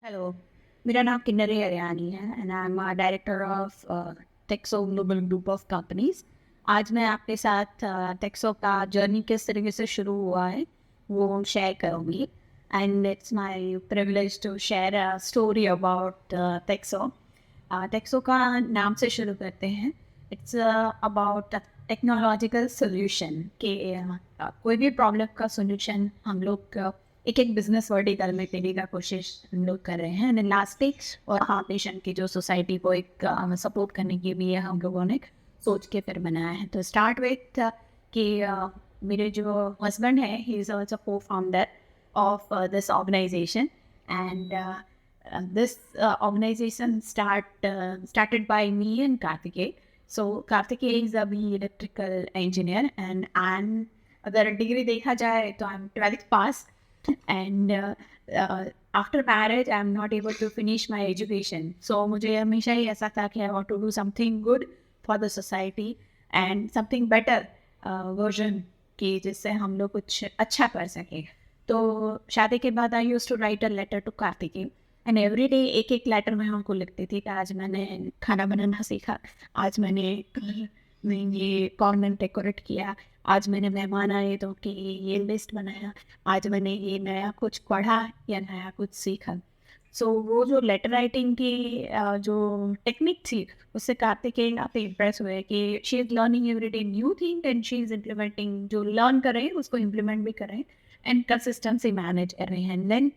Hello, मेरा नाम किन्नरी हरियाणी है and I am director of टेक्सो ग्लोबल ग्रुप ऑफ कंपनीज। आज मैं आपके साथ टेक्सो का जर्नी किस तरीके से शुरू हुआ है वो शेयर करूँगी and it's my privilege to share a story about Texo. Texo का नाम से शुरू करते हैं। इट्स अबाउट टेक्नोलॉजिकल सोल्यूशन के कोई भी प्रॉब्लम का सोल्यूशन हम लोग एक एक बिजनेस वर्टिकल में देने का कोशिश हम लोग कर रहे हैं एंड लास्टली और फाउंडेशन की जो सोसाइटी को एक सपोर्ट करने के लिए हम लोगों ने सोच के फिर बनाया है। तो स्टार्ट विथ कि मेरे जो हस्बैंड है he is also co founder of this organization and this organization started by me and Karthikeya. So Karthikeya is a BE electrical engineer and I'm अगर डिग्री देखा जाए तो I am 12th pass and after marriage I am not able to finish my education. So मुझे हमेशा ही ऐसा था कि I want to do something good for the society and something better version की जिससे हम लोग कुछ अच्छा कर सकें। तो शादी के बाद I use to write a letter to Kartikeya and every day एक एक लेटर मैं उनको लिखती थी कि आज मैंने खाना बनाना सीखा, आज मैंने घर में ये कॉर्नर डेकोरेट किया, आज मैंने मेहमान आए तो कि ये लिस्ट बनाया, आज मैंने ये नया कुछ पढ़ा या नया कुछ सीखा। सो वो जो लेटर राइटिंग की जो टेक्निक थी उससे कार्तिकेय काफ़ी इम्प्रेस हुए कि she is learning every day new thing and she is implementing, जो लर्न कर रहे हैं उसको इम्प्लीमेंट भी कर रहे हैं एंड कंसिस्टेंसी मैनेज कर रहे हैं। देन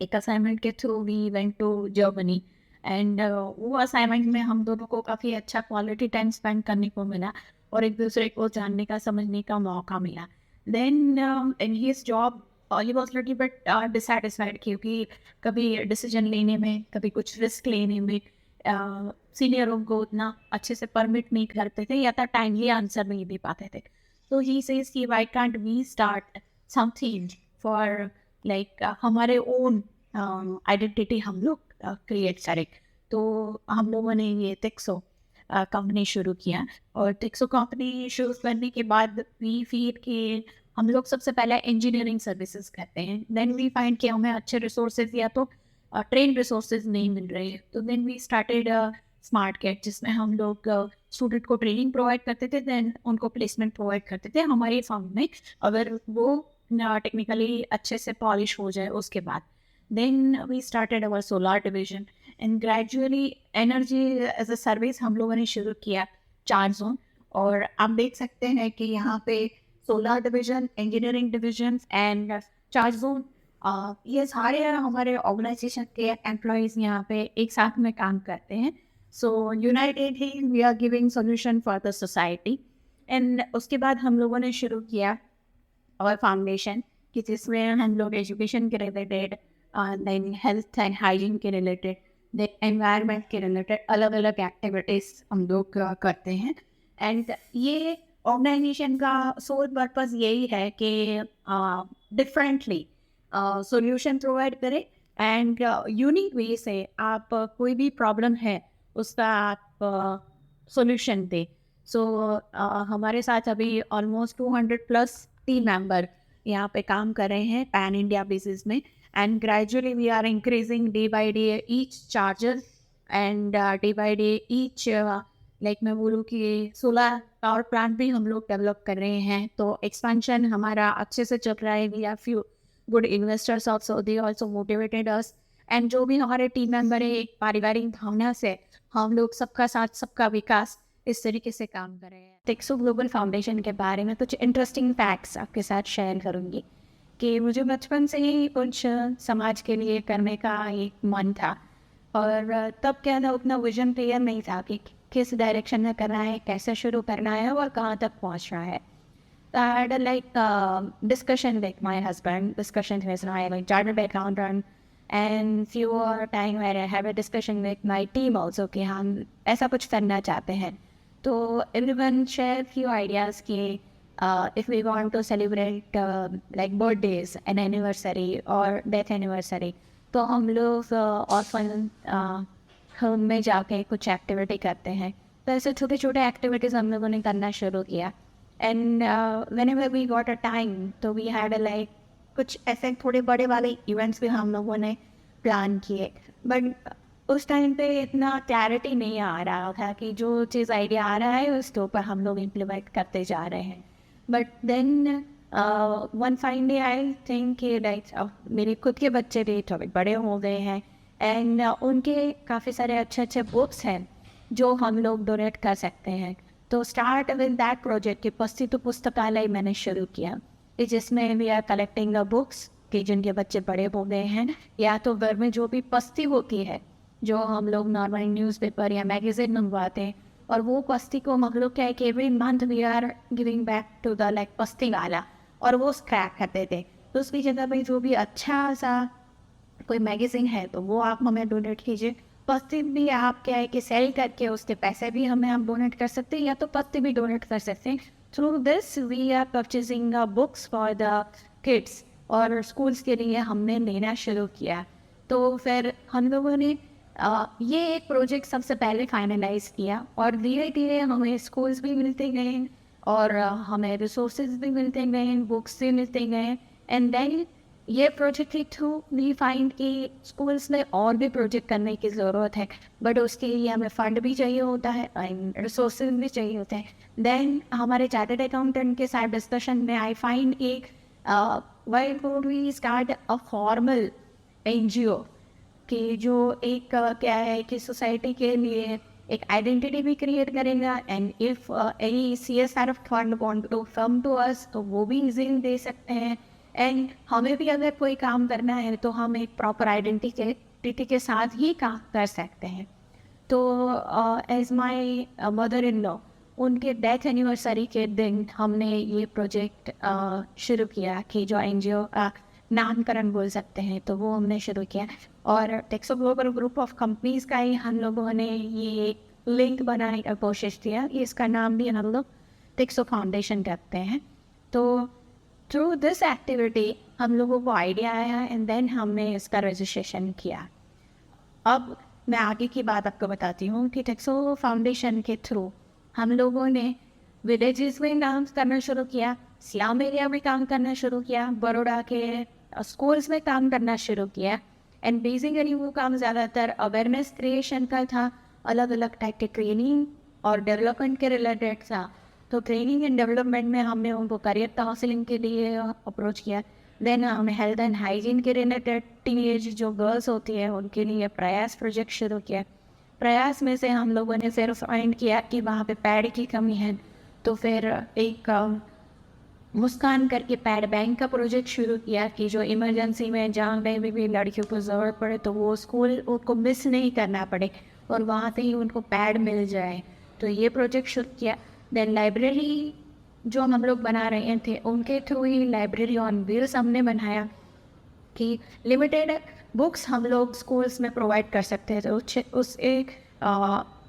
एक असाइनमेंट के through we went to Germany and वो असाइनमेंट में हम दोनों को काफ़ी अच्छा क्वालिटी टाइम स्पेंड करने को मिला और एक दूसरे को जानने का समझने का मौका मिला। Then in his job he was little but dissatisfied क्योंकि कभी डिसीजन लेने में, कभी कुछ रिस्क लेने में सीनियरों को उतना अच्छे से परमिट नहीं करते थे या तो टाइमली आंसर नहीं दे पाते थे। तो ही सेज कि why can't we start something for like हमारे ओन आइडेंटिटी हम लोग क्रिएट करें। तो हम लोगों ने ये टेक्सो कंपनी शुरू किया और टेक्सो कंपनी शुरू करने के बाद वी फील कि हम लोग सबसे पहले इंजीनियरिंग सर्विसेज करते हैं। देन वी फाइंड कि हमें अच्छे रिसोर्सेज या तो ट्रेन रिसोर्सेज नहीं मिल रहे हैं, तो then we started smart gate जिसमें हम लोग स्टूडेंट को ट्रेनिंग प्रोवाइड करते थे, देन उनको प्लेसमेंट प्रोवाइड करते थे हमारे फर्म में अगर वो टेक्निकली अच्छे से पॉलिश हो जाए उसके बाद। Then we started our solar division and gradually energy as a service हम लोगों ने शुरू किया 4 जोन। और आप देख सकते हैं कि यहाँ पे solar division, engineering division and 4 zone ये सारे हमारे ऑर्गेनाइजेशन के एम्प्लॉयज़ यहाँ पे एक साथ में काम करते हैं। So unitedly we are giving solution for the society. And उसके बाद हम लोगों ने शुरू किया और फाउंडेशन कि जिसमें हम लोग एजुकेशन के related, then health and hygiene के रिलेटेड, देन एनवायरनमेंट के रिलेटेड अलग अलग एक्टिविटीज़ हम लोग करते हैं। एंड ये ऑर्गेनाइजेशन का सोल पर्पस यही है कि डिफरेंटली सॉल्यूशन प्रोवाइड करें एंड यूनिक वे से आप कोई भी प्रॉब्लम है उसका आप सॉल्यूशन दें। सो हमारे साथ अभी ऑलमोस्ट 200+ टीम मेंबर यहाँ पे काम कर रहे हैं पैन इंडिया बेसिस में and gradually we are increasing day by day each charger and day by day each like मैं बोलूँ कि सोलर पावर प्लांट भी हम लोग डेवलप कर रहे हैं। तो एक्सपेंशन हमारा अच्छे से चल रहा है। We are few good investors also, they also motivated us and जो भी हमारे टीम मेंबर है एक पारिवारिक भावना से हम लोग सबका साथ सबका विकास इस तरीके से काम कर रहे हैं। टेक्सो ग्लोबल फाउंडेशन के बारे में कुछ इंटरेस्टिंग फैक्ट्स आपके साथ शेयर करूँगी कि मुझे बचपन से ही कुछ समाज के लिए करने का एक मन था और तब क्या था उतना विजन क्लियर नहीं था कि किस डायरेक्शन में करना है, कैसे शुरू करना है और कहाँ तक पहुँचना है। I had a discussion with my husband, discussion with my chartered accountant, and few more time where I have a discussion with my team also कि हम ऐसा कुछ करना चाहते हैं। तो everyone share few ideas कि if we want to celebrate like birthdays, an anniversary or death anniversary, तो हम लोग ऑर्फन होम में जाके कुछ एक्टिविटी करते हैं। तो ऐसे छोटे छोटे एक्टिविटीज़ हम लोगों ने करना शुरू किया and whenever we got a time तो we had a कुछ ऐसे थोड़े बड़े वाले इवेंट्स भी हम लोगों ने प्लान किए, बट उस टाइम पे इतना क्लैरिटी नहीं आ रहा था कि जो चीज़ आइडिया आ रहा है उसके ऊपर हम लोग इम्प्लीमेंट करते जा रहे हैं। But then one fine day I think कि लाइक मेरे खुद के बच्चे भी थोड़े बड़े हो गए हैं, एंड उनके काफ़ी सारे अच्छे अच्छे बुक्स हैं जो हम लोग डोनेट कर सकते हैं। तो स्टार्ट विद दैट प्रोजेक्ट कि पस्ती तो पुस्तकालय मैंने शुरू किया, कि जिसमें we are collecting the books कि जिनके बच्चे बड़े हो गए हैं, या तो घर में जो भी पस्ती होती है जो हम लोग नॉर्मल न्यूज़पेपर या मैगज़ीन मंगवाते हैं, और वो पस्ती को हम लोग क्या है कि every month we are giving back to the like पस्ती वाला, और वो स्क्रैप करते थे। तो उसकी जगह पे जो भी अच्छा सा कोई मैगज़ीन है तो वो आप हमें डोनेट कीजिए। पस्ती भी आप क्या है कि सेल करके उसके पैसे भी हमें आप डोनेट कर सकते हैं, या तो पस्ती भी डोनेट कर सकते हैं। Through this we are purchasing books for the kids, और स्कूल्स के लिए हमने लेना शुरू किया। तो फिर हम लोगों ने ये एक प्रोजेक्ट सबसे पहले फाइनलाइज किया, और धीरे धीरे हमें स्कूल्स भी मिलते गए, और हमें रिसोर्सेज भी मिलते गए, बुक्स भी मिलते गए। एंड देन ये प्रोजेक्ट के थ्रू वी फाइंड कि स्कूल्स में और भी प्रोजेक्ट करने की ज़रूरत है, बट उसके लिए हमें फंड भी चाहिए होता है एंड रिसोर्सेज भी चाहिए होते हैं। देन हमारे चार्टर्ड अकाउंटेंट के साथ डिस्कशन में आई फाइंड एक why would we start a formal NGO, कि जो एक क्या है कि सोसाइटी के लिए एक आइडेंटिटी भी क्रिएट करेगा, and if any CSR fund want to come to us तो वो भी इजीली दे सकते हैं। एंड हमें भी अगर कोई काम करना है तो हम एक प्रॉपर आइडेंटिटी के साथ ही काम कर सकते हैं। तो as my mother in law, उनके डेथ एनिवर्सरी के दिन हमने ये प्रोजेक्ट शुरू किया, कि जो NGO नामकरण बोल सकते हैं, तो वो हमने शुरू किया। और टेक्सो ग्लोबल ग्रुप ऑफ कंपनीज का ही हम लोगों ने ये लिंक बनाने का कोशिश किया, इसका नाम भी हम लोग टेक्सो फाउंडेशन रखते हैं। तो थ्रू दिस एक्टिविटी हम लोगों को आइडिया आया, एंड देन हमने इसका रजिस्ट्रेशन किया। अब मैं आगे की बात आपको बताती हूँ कि टेक्सो फाउंडेशन के थ्रू हम लोगों ने विलेजेस में काम करना शुरू किया, स्लम एरिया में काम करना शुरू किया, बड़ौदा के स्कूल्स में काम करना शुरू किया। एंड बेसिकली वो काम ज़्यादातर अवेयरनेस क्रिएशन का था, अलग अलग टाइप के ट्रेनिंग और डेवलपमेंट के रिलेटेड था। तो ट्रेनिंग एंड डेवलपमेंट में हमने उनको करियर काउंसलिंग के लिए अप्रोच किया। देन हमने हेल्थ एंड हाइजीन के रिलेटेड टीनेज जो गर्ल्स होती है उनके लिए प्रयास प्रोजेक्ट शुरू किया। प्रयास में से हम लोगों ने फिर फाइंड किया कि वहाँ पे पैड की कमी है, तो फिर एक मुस्कान करके पैड बैंक का प्रोजेक्ट शुरू किया, कि जो इमरजेंसी में जहाँ कहीं भी लड़कियों को ज़रूरत पड़े तो वो स्कूल उनको मिस नहीं करना पड़े और वहाँ से ही उनको पैड मिल जाए। तो ये प्रोजेक्ट शुरू किया। देन लाइब्रेरी जो हम लोग बना रहे थे उनके through he library on wheels हमने बनाया, कि लिमिटेड बुक्स हम लोग स्कूल्स में प्रोवाइड कर सकते हैं। तो उस एक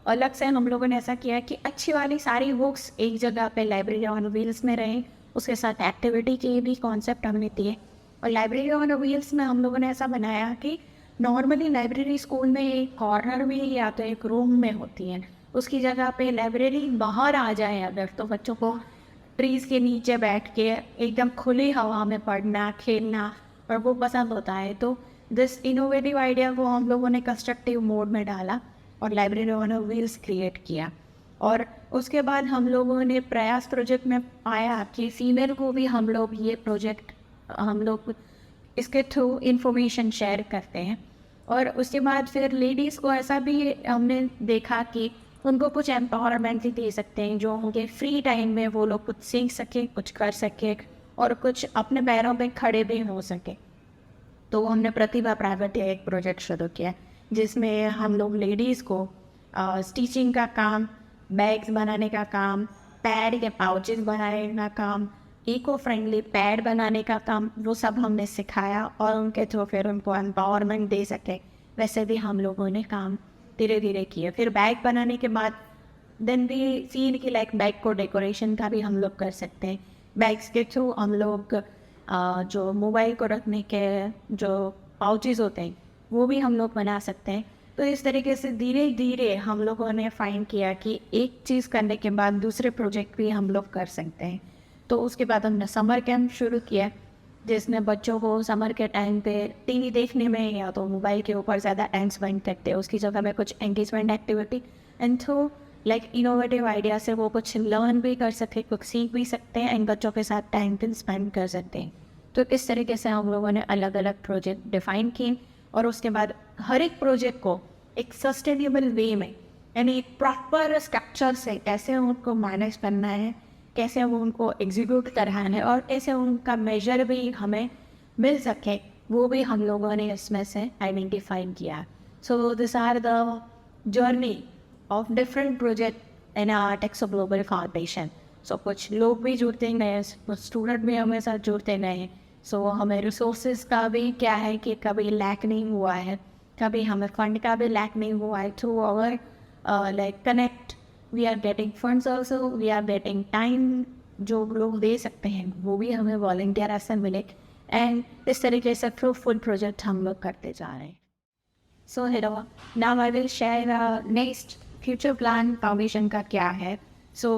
अलग से हम लोगों ने ऐसा किया कि अच्छी वाली सारी बुक्स एक जगह पे लाइब्रेरी ऑन व्हील्स में रहें, उसके साथ एक्टिविटी के भी कॉन्सेप्ट हमने दिए। और लाइब्रेरी ऑन व्हील्स में हम लोगों ने ऐसा बनाया कि नॉर्मली लाइब्रेरी स्कूल में एक कॉर्नर में या तो एक रूम में होती है, उसकी जगह पे लाइब्रेरी बाहर आ जाए अगर, तो बच्चों को ट्रीज़ के नीचे बैठ के एकदम खुली हवा में पढ़ना खेलना और वो पसंद होता है। तो दिस इनोवेटिव आइडिया को हम लोगों ने कंस्ट्रक्टिव मोड में डाला और लाइब्रेरी ऑन व्हील्स क्रिएट किया। और उसके बाद हम लोगों ने प्रयास प्रोजेक्ट में पाया कि फीमेल को भी हम लोग ये प्रोजेक्ट हम लोग इसके थ्रू इंफॉर्मेशन शेयर करते हैं। और उसके बाद फिर लेडीज़ को ऐसा भी हमने देखा कि उनको कुछ एम्पावरमेंट भी दे सकते हैं, जो उनके फ्री टाइम में वो लोग कुछ सीख सके, कुछ कर सके और कुछ अपने पैरों पे खड़े भी हो सके। तो हमने प्रतिभा प्राइवेट एक प्रोजेक्ट शुरू किया, जिसमें हम लोग लेडीज़ को स्टिचिंग का काम, बैग्स बनाने का काम, पैड के पाउचेस बनाने का काम, इको फ्रेंडली पैड बनाने का काम, वो सब हमने सिखाया और उनके थ्रू फिर उनको एम्पावरमेंट दे सके वैसे भी हम लोगों ने काम धीरे धीरे किया। फिर बैग बनाने के बाद देन भी सीन की लाइक बैग को डेकोरेशन का भी हम लोग कर सकते हैं। बैग्स के थ्रू हम लोग जो मोबाइल को रखने के जो पाउचेस होते हैं वो भी हम लोग बना सकते हैं। तो इस तरीके से धीरे धीरे हम लोगों ने फाइंड किया कि एक चीज़ करने के बाद दूसरे प्रोजेक्ट भी हम लोग कर सकते हैं। तो उसके बाद हमने समर कैंप शुरू किया। जिसमें बच्चों को समर के टाइम पे टीवी देखने में या तो मोबाइल के ऊपर ज़्यादा टाइम स्पेंड करते हैं, उसकी जगह में कुछ engagement activity and through like innovative idea से वो कुछ लर्न भी कर सके, कुछ सीख भी सकते हैं एंड बच्चों के साथ टाइम भी स्पेंड कर सकते हैं। तो इस तरीके से हम लोगों ने अलग अलग प्रोजेक्ट डिफ़ाइन किए और उसके बाद हर एक प्रोजेक्ट को एक सस्टेनेबल वे में यानी एक प्रॉपर स्ट्रक्चर से कैसे उनको मैनेज करना है, कैसे वो उनको एग्जीक्यूट कराना है और कैसे उनका मेजर भी हमें मिल सके, वो भी हम लोगों ने इसमें से आइडेंटिफाई किया। So this are the journey of different project in our Texo Global Foundation. So कुछ लोग भी जुड़ते गए, कुछ स्टूडेंट भी हमें साथ जुड़ते गए। सो हमें रिसोर्सेज का भी क्या है कि कभी लैक नहीं हुआ है, कभी हमें फंड का भी लैक नहीं हुआ है। Through our like connect we are getting funds also, we are getting time, जो लोग दे सकते हैं वो भी हमें वॉलंटियर ऐसा मिले एंड इस तरीके से फ्रूटफुल प्रोजेक्ट हम लोग करते जा रहे हैं। So hello, now I will share next future plan foundation का क्या है। So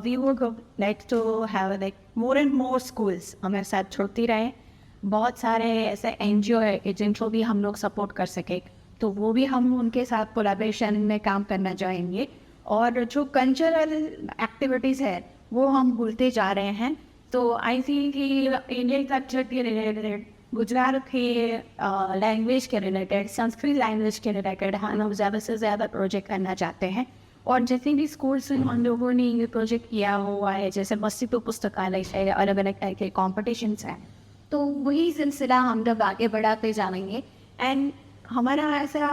we would like to have like more and more schools हमारे साथ जुड़ती रहे, बहुत सारे ऐसे एनजीओ है कि जिनको भी हम लोग सपोर्ट कर सके, तो वो भी हम उनके साथ कोलैबोरेशन में काम करना चाहेंगे। और जो कल्चरल एक्टिविटीज़ है वो हम भूलते जा रहे हैं। तो आई फील कि इंडियन कल्चर के रिलेटेड, गुजरात के लैंग्वेज के रिलेटेड, संस्कृत लैंग्वेज के रिलेटेड हम लोग ज़्यादा से ज़्यादा प्रोजेक्ट करना चाहते हैं। और जितने भी स्कूल्स में हम लोगों ने ये प्रोजेक्ट किया हुआ है, जैसे मस्जिद पुस्तकालय है, अलग अलग टाइप के कॉम्पिटिशन्स हैं, तो वही सिलसिला हम लोग आगे बढ़ाते जाएंगे। एंड हमारा ऐसा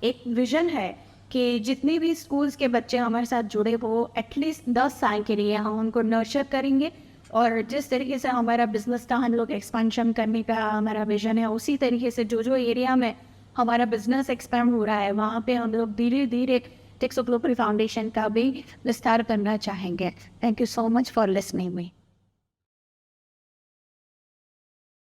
एक विज़न है कि जितने भी स्कूल्स के बच्चे हमारे साथ जुड़े वो एटलीस्ट 10 साल के लिए हम उनको नर्चर करेंगे। और जिस तरीके से हमारा बिजनेस का हम लोग एक्सपेंशन करने का हमारा विजन है, उसी तरीके से जो जो एरिया में हमारा बिजनेस एक्सपेंड हो रहा है वहाँ पे हम लोग धीरे धीरे टेक्सो ग्लोबल फाउंडेशन का भी विस्तार करना चाहेंगे। Thank you so much for listening me.